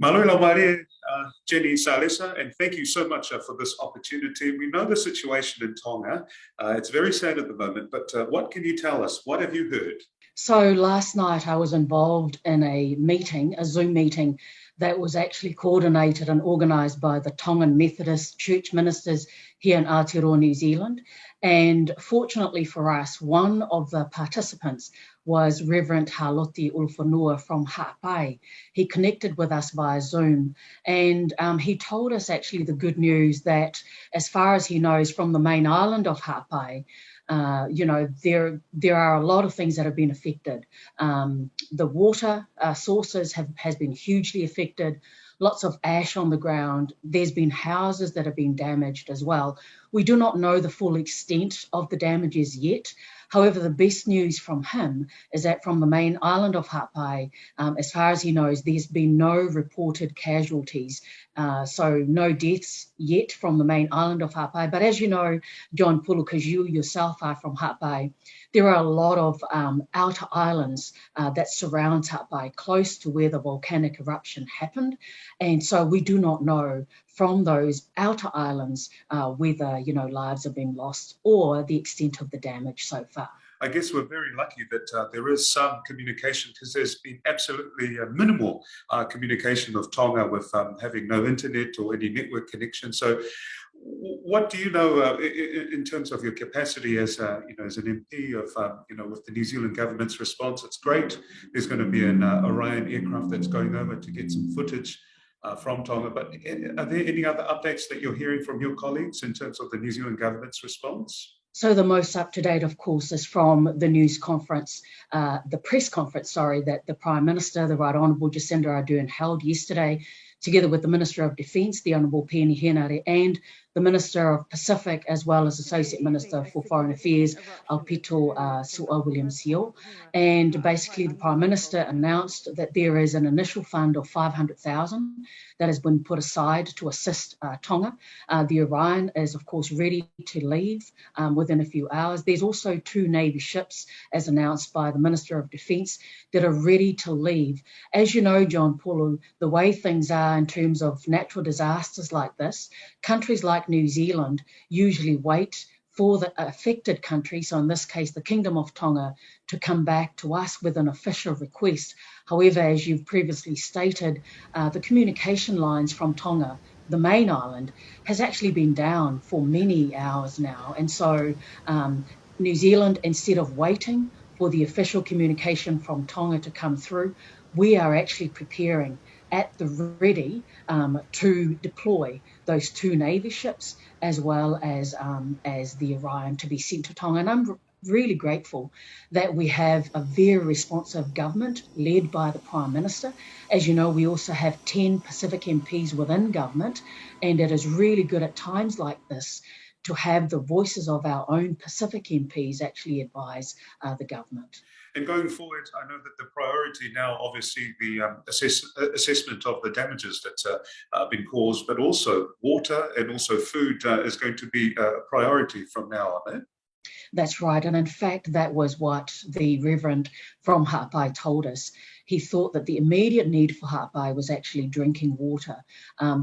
Maluila Maria, Jenny Salesa, and thank you so much for this opportunity. We know the situation in Tonga. It's very sad at the moment, but what can you tell us? What have you heard? So last night I was involved in a meeting, a Zoom meeting that was actually coordinated and organised by the Tongan Methodist Church ministers here in Aotearoa, New Zealand. And fortunately for us, one of the participants was Reverend Haloti Ulfanua from Ha'apai. He connected with us via Zoom, and he told us actually the good news that as far as he knows from the main island of Ha'apai, there are a lot of things that have been affected. The water sources has been hugely affected. Lots of ash on the ground. There's been houses that have been damaged as well. We do not know the full extent of the damages yet. However, the best news from him is that from the main island of Ha'apai, as far as he knows, there's been no reported casualties. So no deaths yet from the main island of Ha'apai. But as you know, John Pulu, because you yourself are from Ha'apai, there are a lot of outer islands that surround Ha'apai, close to where the volcanic eruption happened. And so we do not know from those outer islands whether, lives have been lost or the extent of the damage so far. I guess we're very lucky that there is some communication, because there's been absolutely minimal communication with Tonga with having no internet or any network connection. So what do you know in terms of your capacity as as an MP of with the New Zealand government's response? It's great. There's going to be an Orion aircraft that's going over to get some footage from Tonga. But are there any other updates that you're hearing from your colleagues in terms of the New Zealand government's response? So the most up-to-date, of course, is from the news conference, the press conference, that the Prime Minister, the Right Honourable Jacinda Ardern, held yesterday, together with the Minister of Defence, the Honourable Peeni Henare, and the Minister of Pacific, as well as Associate Minister for Foreign Affairs, Alpito Su'a Williams-Hill. And basically, the Prime Minister announced that there is an initial fund of 500,000 that has been put aside to assist Tonga. The Orion is, of course, ready to leave within a few hours. There's also 2 Navy ships, as announced by the Minister of Defence, that are ready to leave. As you know, John Pulu, the way things are in terms of natural disasters like this, countries like New Zealand usually wait for the affected country, so in this case the Kingdom of Tonga, to come back to us with an official request. However, as you've previously stated, the communication lines from Tonga, the main island, has actually been down for many hours now. And so New Zealand, instead of waiting for the official communication from Tonga to come through, we are actually preparing at the ready to deploy those 2 Navy ships, as well as the Orion, to be sent to Tonga. And I'm really grateful that we have a very responsive government led by the Prime Minister. As you know, we also have 10 Pacific MPs within government, and it is really good at times like this to have the voices of our own Pacific MPs actually advise the government. And going forward, I know that the priority now, obviously, the assessment of the damages that's been caused, but also water and also food is going to be a priority from now on. That's right. And in fact, that was what the Reverend from Ha'apai told us. He thought that the immediate need for Ha'apai was actually drinking water.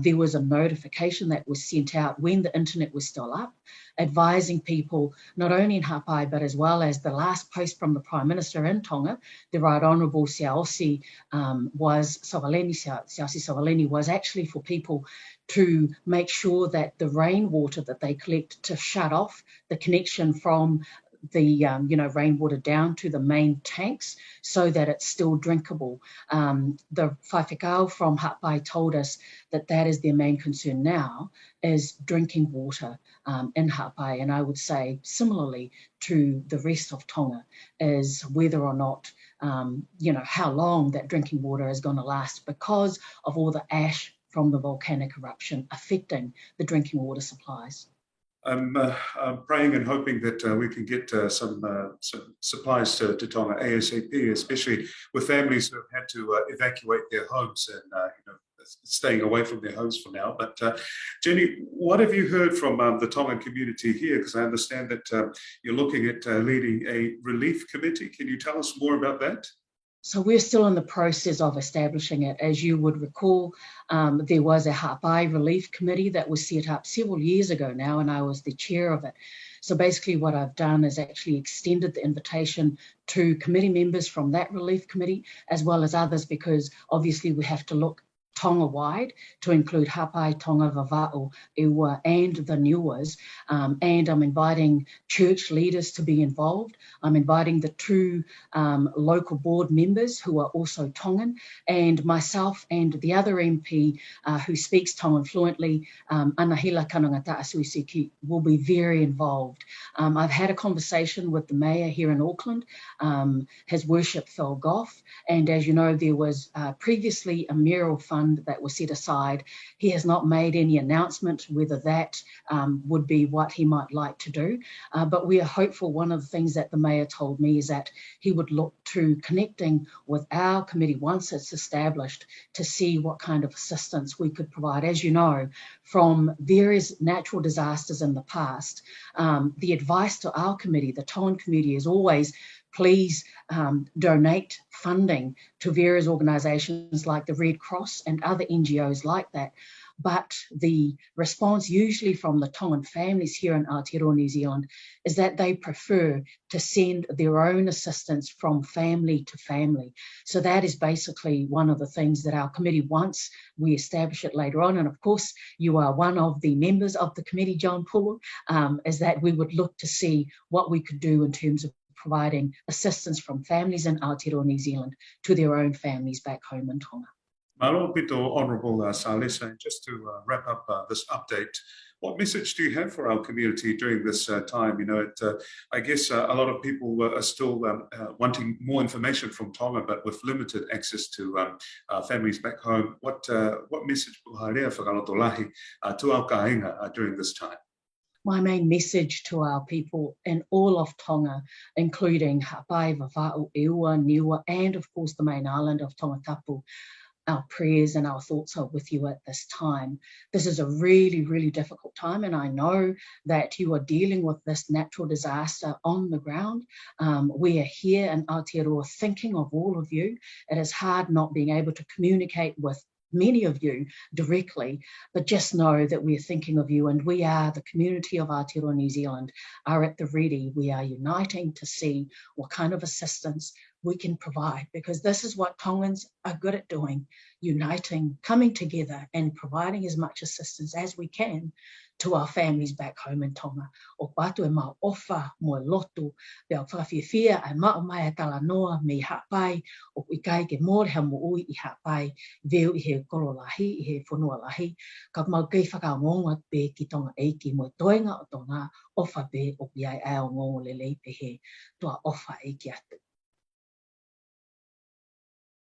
There was a notification that was sent out when the internet was still up, advising people, not only in Ha'apai, but as well as the last post from the Prime Minister in Tonga, the Right Honourable Siaosi Savaleni was actually for people to make sure that the rainwater that they collect, to shut off the connection from the rainwater down to the main tanks so that it's still drinkable. The whaiwhekau from Ha'apai told us that that is their main concern now, is drinking water in Ha'apai. And I would say similarly to the rest of Tonga is whether or not, how long that drinking water is going to last, because of all the ash from the volcanic eruption affecting the drinking water supplies. I'm praying and hoping that we can get some supplies to Tonga ASAP, especially with families who have had to evacuate their homes and staying away from their homes for now. But Jenny, what have you heard from the Tongan community here? Because I understand that you're looking at leading a relief committee. Can you tell us more about that? So we're still in the process of establishing it. As you would recall, there was a Hapai Relief Committee that was set up several years ago now, and I was the chair of it. So basically what I've done is actually extended the invitation to committee members from that relief committee, as well as others, because obviously we have to look Tonga-wide to include Hapai, Tonga, Vava'u, Ewa, and the Niuas. And I'm inviting church leaders to be involved. I'm inviting the two local board members who are also Tongan, and myself and the other MP who speaks Tongan fluently, Anahila Kanangata Asuisiki, will be very involved. I've had a conversation with the mayor here in Auckland. His worship fell Goff, and as you know, there was previously a mayoral fund that was set aside. He has not made any announcement whether that would be what he might like to do, but we are hopeful. One of the things that the mayor told me is that he would look to connecting with our committee once it's established to see what kind of assistance we could provide. As you know, from various natural disasters in the past, the advice to our committee, the Tongan committee, is always please donate funding to various organisations like the Red Cross and other NGOs like that. But the response usually from the Tongan families here in Aotearoa, New Zealand, is that they prefer to send their own assistance from family to family. So that is basically one of the things that our committee, once we establish it later on, and of course you are one of the members of the committee, John Pulu, is that we would look to see what we could do in terms of providing assistance from families in Aotearoa, New Zealand to their own families back home in Tonga. Malo pito, Honourable Salesa, just to wrap up this update, what message do you have for our community during this time? You know, I guess a lot of people are still wanting more information from Tonga, but with limited access to families back home. What message to our kainga during this time? My main message to our people in all of Tonga, including Hapai, Vava'u, Ewa, Niua, and of course the main island of Tongatapu, our prayers and our thoughts are with you at this time. This is a really, really difficult time, and I know that you are dealing with this natural disaster on the ground. We are here in Aotearoa thinking of all of you. It is hard not being able to communicate with many of you directly, but just know that we're thinking of you, and we are, the community of Aotearoa New Zealand, are at the ready. We are uniting to see what kind of assistance we can provide, because this is what Tongans are good at doing, uniting, coming together and providing as much assistance as we can to our families back home in Tonga. O patu e mau ofa mo lotu, pia whawhiawhia e mau mai e tala noa me hapai, o i kai ke mōre ha mo ui i hapai, veo i he korolahi, i he whanua lahi, ka mau kei whakaongonga pe ki Tonga eiki mo toenga o Tonga, ofa pe o piai ao ngongo lelei pe he toa ofa eiki atu.